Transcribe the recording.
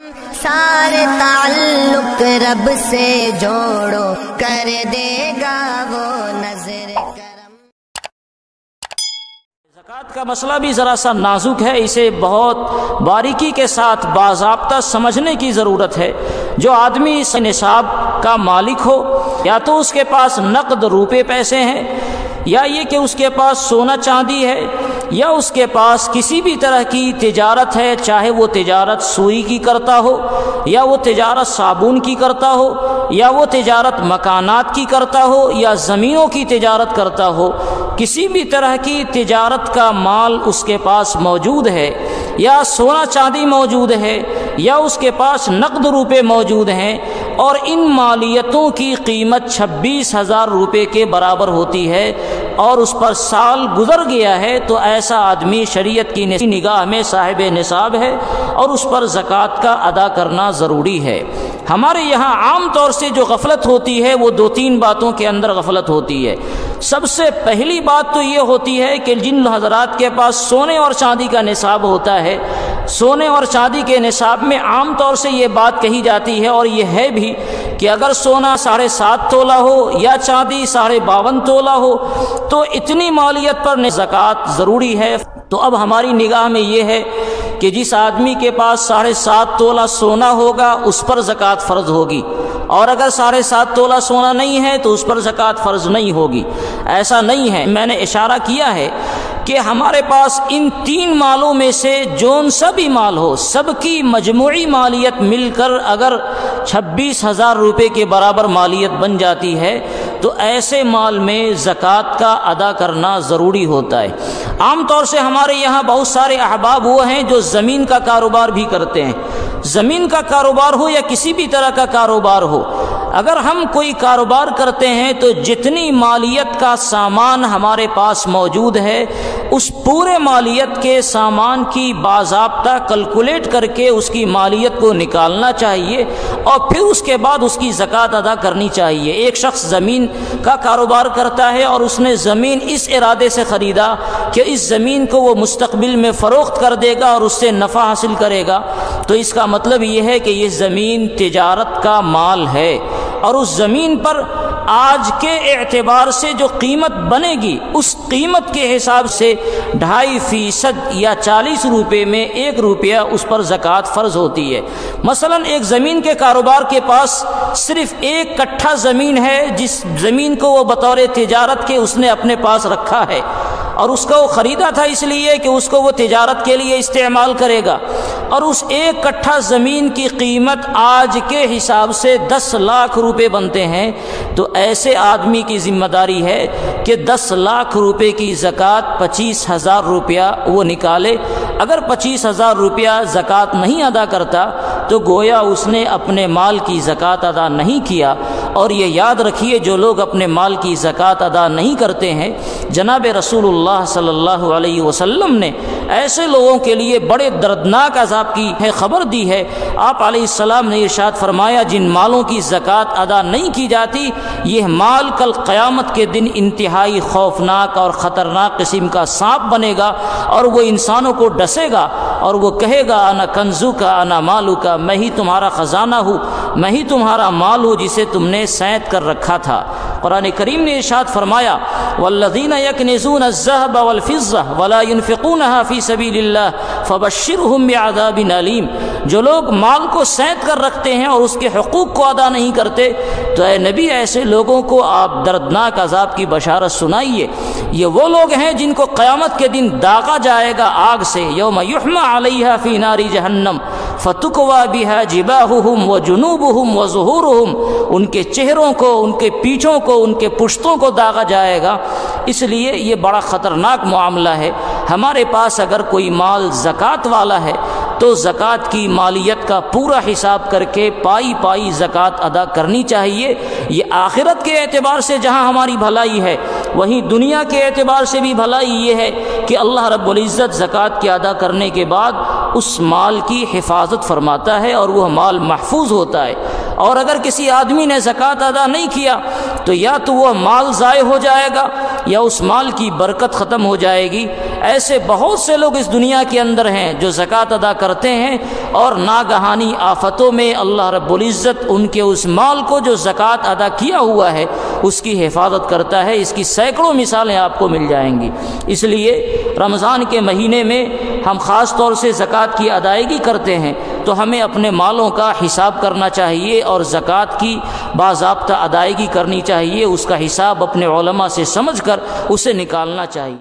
سارے تعلق رب سے جوڑو، کر دے گا وہ نظر کرم۔ زکوٰۃ کا مسئلہ بھی ذرا سا نازک ہے، اسے بہت باریکی کے ساتھ باضابطہ سمجھنے کی ضرورت ہے۔ جو آدمی اس نصاب کا مالک ہو، یا تو اس کے پاس نقد روپے پیسے ہیں، یا یہ کہ اس کے پاس سونا چاندی ہے، یا اس کے پاس کسی بھی طرح کی تجارت ہے، چاہے وہ تجارت سوئی کی کرتا ہو، یا وہ تجارت صابن کی کرتا ہو، یا وہ تجارت مکانات کی کرتا ہو، یا زمینوں کی تجارت کرتا ہو، کسی بھی طرح کی تجارت کا مال اس کے پاس موجود ہے، یا سونا چاندی موجود ہے، یا اس کے پاس نقد روپے موجود ہیں، اور ان مالیتوں کی قیمت 26,000 روپے کے برابر ہوتی ہے، اور اس پر سال گزر گیا ہے، تو ایسا آدمی شریعت کی نگاہ میں صاحب نصاب ہے، اور اس پر زکوٰۃ کا ادا کرنا ضروری ہے۔ ہمارے یہاں عام طور سے جو غفلت ہوتی ہے وہ 2-3 باتوں کے اندر غفلت ہوتی ہے۔ سب سے پہلی بات تو یہ ہوتی ہے کہ جن حضرات کے پاس سونے اور چاندی کا نصاب ہوتا ہے، سونے اور چاندی کے نصاب میں عام طور سے یہ بات کہی جاتی ہے، اور یہ ہے بھی، کہ اگر سونا 7.5 تولہ ہو یا چاندی 52.5 تولہ ہو تو اتنی مالیت پر زکوٰۃ ضروری ہے۔ تو اب ہماری نگاہ میں یہ ہے کہ جس آدمی کے پاس 7.5 تولہ سونا ہوگا اس پر زکوٰۃ فرض ہوگی، اور اگر 7.5 تولہ سونا نہیں ہے تو اس پر زکوٰۃ فرض نہیں ہوگی۔ ایسا نہیں ہے۔ میں نے اشارہ کیا ہے کہ ہمارے پاس ان 3 مالوں میں سے جون سا بھی مال ہو، سب کی مجموعی مالیت مل کر اگر 26,000 روپے کے برابر مالیت بن جاتی ہے تو ایسے مال میں زکوٰۃ کا ادا کرنا ضروری ہوتا ہے۔ عام طور سے ہمارے یہاں بہت سارے احباب وہ ہیں جو زمین کا کاروبار بھی کرتے ہیں۔ زمین کا کاروبار ہو یا کسی بھی طرح کا کاروبار ہو، اگر ہم کوئی کاروبار کرتے ہیں تو جتنی مالیت کا سامان ہمارے پاس موجود ہے اس پورے مالیت کے سامان کی باضابطہ کیلکولیٹ کر کے اس کی مالیت کو نکالنا چاہیے، اور پھر اس کے بعد اس کی زکوٰۃ ادا کرنی چاہیے۔ ایک شخص زمین کا کاروبار کرتا ہے اور اس نے زمین اس ارادے سے خریدا کہ اس زمین کو وہ مستقبل میں فروخت کر دے گا اور اس سے نفع حاصل کرے گا، تو اس کا مطلب یہ ہے کہ یہ زمین تجارت کا مال ہے، اور اس زمین پر آج کے اعتبار سے جو قیمت بنے گی اس قیمت کے حساب سے 2.5% یا 40 روپے میں 1 روپیہ اس پر زکوٰۃ فرض ہوتی ہے۔ مثلا ایک زمین کے کاروبار کے پاس صرف 1 کٹھا زمین ہے، جس زمین کو وہ بطور تجارت کے اس نے اپنے پاس رکھا ہے، اور اس کو وہ خریدا تھا اس لیے کہ اس کو وہ تجارت کے لیے استعمال کرے گا، اور اس 1 کٹھا زمین کی قیمت آج کے حساب سے 10 لاکھ روپے بنتے ہیں، تو ایسے آدمی کی ذمہ داری ہے کہ 10 لاکھ روپے کی زکوٰۃ 25,000 روپیہ وہ نکالے۔ اگر 25,000 روپیہ زکوٰۃ نہیں ادا کرتا تو گویا اس نے اپنے مال کی زکوٰۃ ادا نہیں کیا۔ اور یہ یاد رکھیے، جو لوگ اپنے مال کی زکوٰۃ ادا نہیں کرتے ہیں، جناب رسول اللہ صلی اللہ علیہ وسلم نے ایسے لوگوں کے لیے بڑے دردناک عذاب کی خبر دی ہے۔ آپ علیہ السلام نے ارشاد فرمایا، جن مالوں کی زکوٰۃ ادا نہیں کی جاتی یہ مال کل قیامت کے دن انتہائی خوفناک اور خطرناک قسم کا سانپ بنے گا، اور وہ انسانوں کو ڈسے گا اور وہ کہے گا انا کنزو کا انا مالو کا، میں ہی تمہارا خزانہ ہوں، میں ہی تمہارا مال ہوں جسے تم نے سینت کر رکھا تھا۔ قرآن کریم نے ارشاد فرمایا، والذین یکنزون الذهب والفضة ولا ينفقونها في سبیل اللہ فبشرهم بعذاب علیم۔ جو لوگ مال کو سینت کر رکھتے ہیں اور اس کے حقوق کو ادا نہیں کرتے، تو اے نبی ایسے لوگوں کو آپ دردناک عذاب کی بشارت سنائیے۔ یہ وہ لوگ ہیں جن کو قیامت کے دن داغا جائے گا آگ سے، یوم یحمى علیہا فی نار جہنم فتکوی بہا جباہہم وجنوبہم وظہورہم، ان کے چہروں کو، ان کے پیٹھوں کو، ان کے پشتوں کو داغا جائے گا۔ اس لیے یہ بڑا خطرناک معاملہ ہے۔ ہمارے پاس اگر کوئی مال زکوٰۃ والا ہے تو زکوٰۃ کی مالیت کا پورا حساب کر کے پائی پائی زکوٰۃ ادا کرنی چاہیے۔ یہ آخرت کے اعتبار سے جہاں ہماری بھلائی ہے، وہیں دنیا کے اعتبار سے بھی بھلائی یہ ہے کہ اللہ رب العزت زکوٰۃ کے ادا کرنے کے بعد اس مال کی حفاظت فرماتا ہے اور وہ مال محفوظ ہوتا ہے۔ اور اگر کسی آدمی نے زکوٰۃ ادا نہیں کیا تو یا تو وہ مال ضائع ہو جائے گا یا اس مال کی برکت ختم ہو جائے گی۔ ایسے بہت سے لوگ اس دنیا کے اندر ہیں جو زکوٰۃ ادا کرتے ہیں اور ناگہانی آفتوں میں اللہ رب العزت ان کے اس مال کو جو زکوٰۃ ادا کیا ہوا ہے اس کی حفاظت کرتا ہے۔ اس کی سینکڑوں مثالیں آپ کو مل جائیں گی۔ اس لیے رمضان کے مہینے میں ہم خاص طور سے زکوٰۃ کی ادائیگی کرتے ہیں تو ہمیں اپنے مالوں کا حساب کرنا چاہیے اور زکوٰۃ کی باضابطہ ادائیگی کرنی چاہیے، اس کا حساب اپنے علماء سے سمجھ کر اسے نکالنا چاہیے۔